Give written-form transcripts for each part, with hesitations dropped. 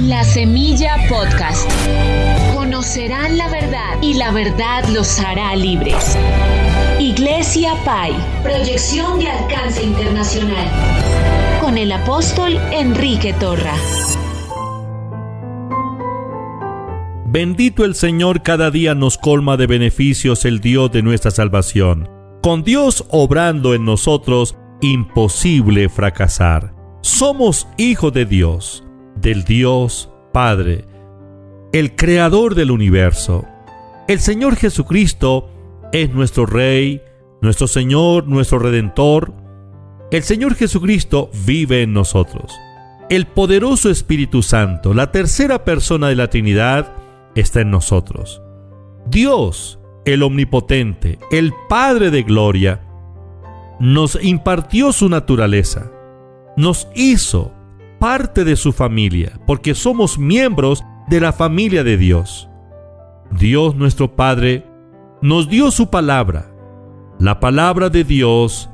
La Semilla Podcast. Conocerán la verdad y la verdad los hará libres. Iglesia Pai. Proyección de alcance internacional. Con el apóstol Enrique Torra. Bendito el Señor, cada día nos colma de beneficios el Dios de nuestra salvación. Con Dios obrando en nosotros, imposible fracasar. Somos hijos de Dios, del Dios Padre, el Creador del universo. El Señor Jesucristo es nuestro Rey, nuestro Señor, nuestro Redentor. El Señor Jesucristo vive en nosotros. El poderoso Espíritu Santo, la tercera persona de la Trinidad, está en nosotros. Dios, el Omnipotente, el Padre de Gloria, nos impartió su naturaleza, nos hizo parte de su familia, porque somos miembros de la familia de Dios. Dios nuestro Padre nos dio su palabra. La palabra de Dios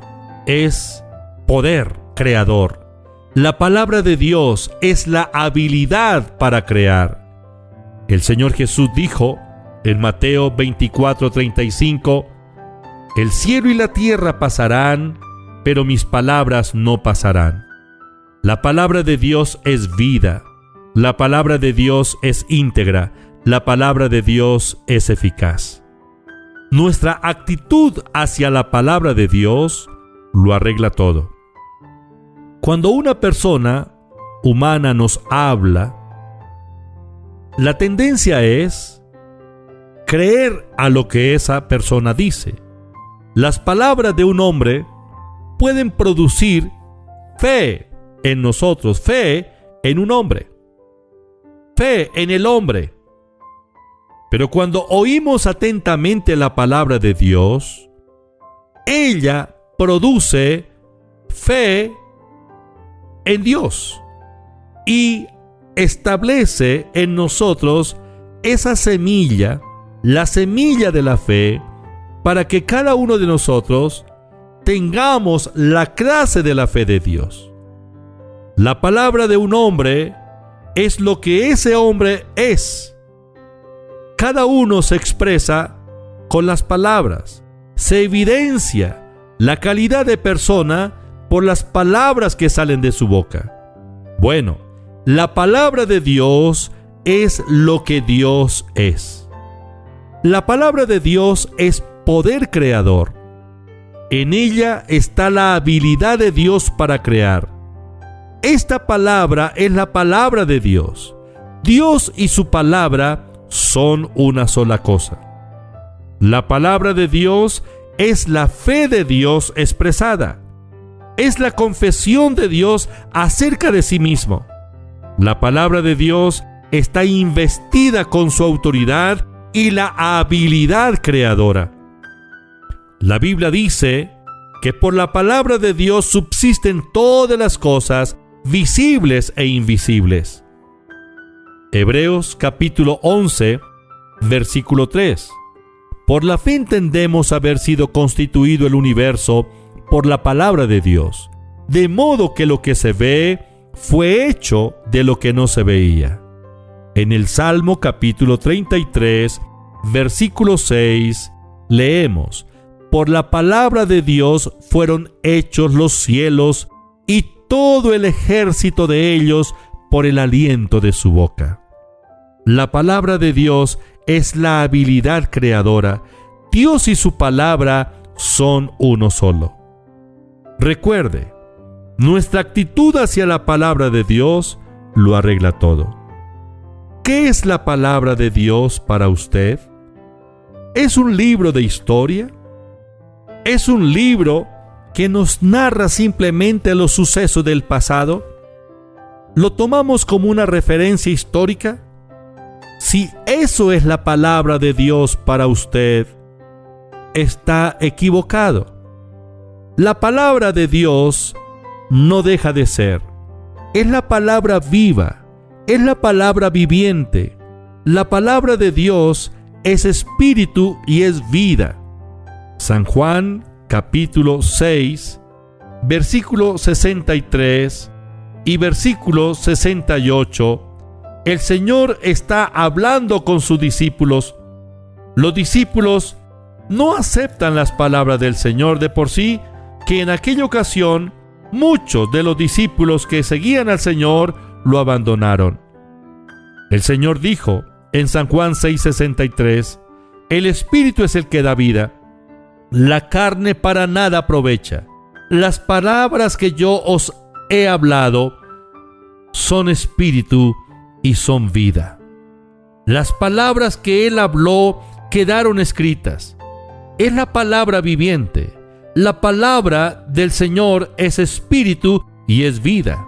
es poder creador. La palabra de Dios es la habilidad para crear. El Señor Jesús dijo en Mateo 24:35, el cielo y la tierra pasarán, pero mis palabras no pasarán. La palabra de Dios es vida. La palabra de Dios es íntegra. La palabra de Dios es eficaz. Nuestra actitud hacia la palabra de Dios lo arregla todo. Cuando una persona humana nos habla, la tendencia es creer a lo que esa persona dice. Las palabras de un hombre pueden producir fe en nosotros, fe en un hombre, fe en el hombre. Pero cuando oímos atentamente la palabra de Dios, ella produce fe en Dios y establece en nosotros esa semilla, la semilla de la fe, para que cada uno de nosotros tengamos la clase de la fe de Dios. La palabra de un hombre es lo que ese hombre es. Cada uno se expresa con las palabras. Se evidencia la calidad de persona por las palabras que salen de su boca. Bueno, la palabra de Dios es lo que Dios es. La palabra de Dios es poder creador. En ella está la habilidad de Dios para crear. Esta palabra es la palabra de Dios. Dios y su palabra son una sola cosa. La palabra de Dios es la fe de Dios expresada. Es la confesión de Dios acerca de sí mismo. La palabra de Dios está investida con su autoridad y la habilidad creadora. La Biblia dice que por la palabra de Dios subsisten todas las cosas, visibles e invisibles. Hebreos capítulo 11, versículo 3. Por la fe entendemos haber sido constituido el universo por la palabra de Dios, de modo que lo que se ve fue hecho de lo que no se veía. En el Salmo capítulo 33, versículo 6, leemos: por la palabra de Dios fueron hechos los cielos y todo el ejército de ellos por el aliento de su boca. La palabra de Dios es la habilidad creadora. Dios y su palabra son uno solo. Recuerde, nuestra actitud hacia la palabra de Dios lo arregla todo. ¿Qué es la palabra de Dios para usted? ¿Es un libro de historia? ¿Es un libro que nos narra simplemente los sucesos del pasado? ¿Lo tomamos como una referencia histórica? Si eso es la palabra de Dios para usted, está equivocado. La palabra de Dios no deja de ser. Es la palabra viva, es la palabra viviente. La palabra de Dios es espíritu y es vida. San Juan capítulo 6, versículo 63 y versículo 68 el Señor está hablando con sus discípulos. Los discípulos no aceptan las palabras del Señor de por sí, que en aquella ocasión muchos de los discípulos que seguían al Señor lo abandonaron. El Señor dijo en San Juan 6:63, el Espíritu es el que da vida, la carne para nada aprovecha. Las palabras que yo os he hablado son espíritu y son vida. Las palabras que Él habló quedaron escritas. Es la palabra viviente. La palabra del Señor es espíritu y es vida.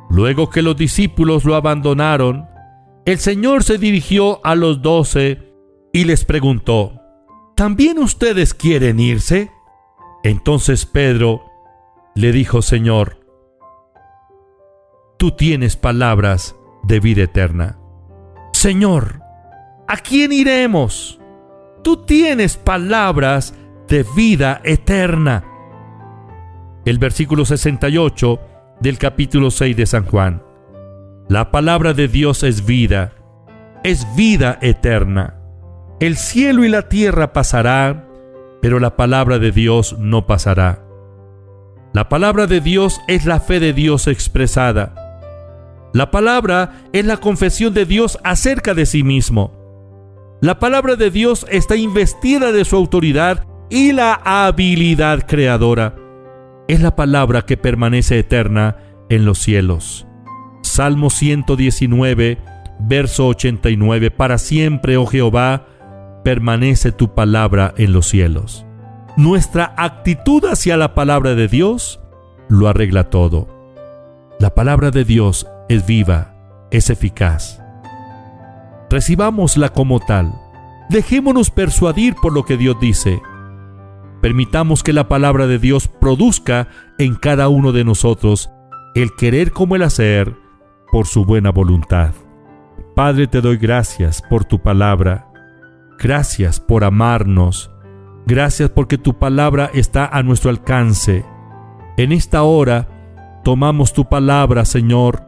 Luego que los discípulos lo abandonaron, el Señor se dirigió a los 12 y les preguntó: ¿también ustedes quieren irse? Entonces Pedro le dijo: Señor, tú tienes palabras de vida eterna. Señor, ¿a quién iremos? Tú tienes palabras de vida eterna. El versículo 68 del capítulo 6 de San Juan. La palabra de Dios es vida eterna. El cielo y la tierra pasarán, pero la palabra de Dios no pasará. La palabra de Dios es la fe de Dios expresada. La palabra es la confesión de Dios acerca de sí mismo. La palabra de Dios está investida de su autoridad y la habilidad creadora. Es la palabra que permanece eterna en los cielos. Salmo 119, verso 89. Para siempre, oh Jehová, permanece tu palabra en los cielos. Nuestra actitud hacia la palabra de Dios lo arregla todo. La palabra de Dios es viva, es eficaz. Recibámosla como tal. Dejémonos persuadir por lo que Dios dice. Permitamos que la palabra de Dios produzca en cada uno de nosotros el querer como el hacer por su buena voluntad. Padre, te doy gracias por tu palabra. Gracias por amarnos. Gracias porque tu palabra está a nuestro alcance. En esta hora tomamos tu palabra, Señor.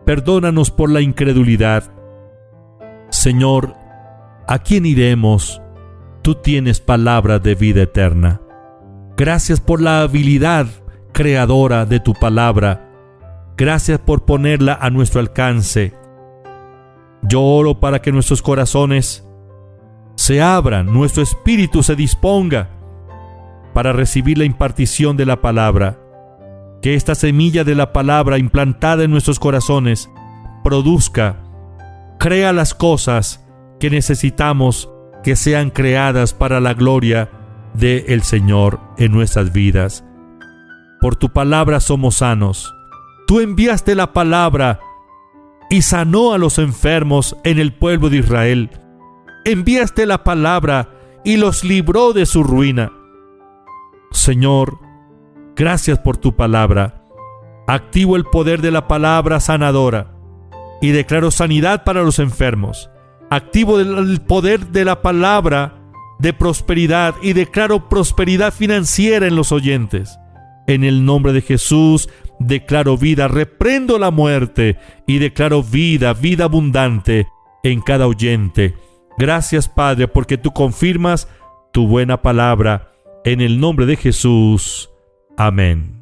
Perdónanos por la incredulidad. Señor, ¿a quién iremos? Tú tienes palabras de vida eterna. Gracias por la habilidad creadora de tu palabra. Gracias por ponerla a nuestro alcance. Yo oro para que nuestros corazones se abran, nuestro espíritu se disponga para recibir la impartición de la palabra. Que esta semilla de la palabra implantada en nuestros corazones produzca, crea las cosas que necesitamos que sean creadas para la gloria del Señor en nuestras vidas. Por tu palabra somos sanos. Tú enviaste la palabra y sanó a los enfermos en el pueblo de Israel. Enviaste la palabra y los libró de su ruina. Señor, gracias por tu palabra. Activo el poder de la palabra sanadora y declaro sanidad para los enfermos. Activo el poder de la palabra de prosperidad y declaro prosperidad financiera en los oyentes. En el nombre de Jesús declaro vida, reprendo la muerte y declaro vida, vida abundante en cada oyente. Gracias, Padre, porque tú confirmas tu buena palabra. En el nombre de Jesús. Amén.